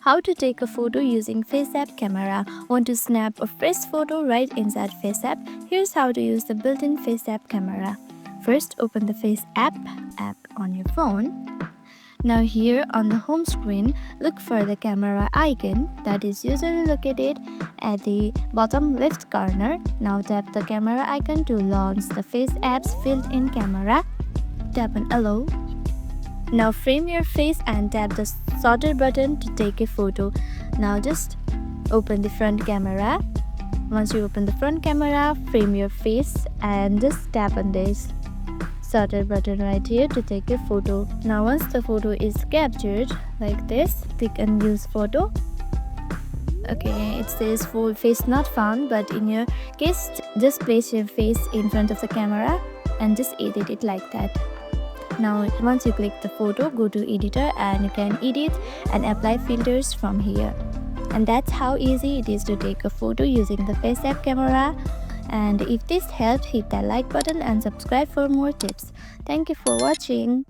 How to take a photo using FaceApp camera. Want to snap a fresh photo right inside FaceApp? Here's how to use the built-in FaceApp camera. First, open the FaceApp app on your phone. Now here on the home screen, look for the camera icon that is usually located at the bottom left corner. Now tap the camera icon to launch the FaceApp's built-in camera. Tap on Allow. Now frame your face and tap the shutter button to take a photo. Now just open the front camera. Once you open the front camera, frame your face and just tap on this shutter button right here to take a photo. Now once the photo is captured like this, click on use photo. Okay, it says full face not found, but in your case just place your face in front of the camera and just edit it like that. Now once you click the photo, go to editor and you can edit and apply filters from here. And that's how easy it is to take a photo using the FaceApp camera. And if this helped, hit that like button and subscribe for more tips. Thank you for watching.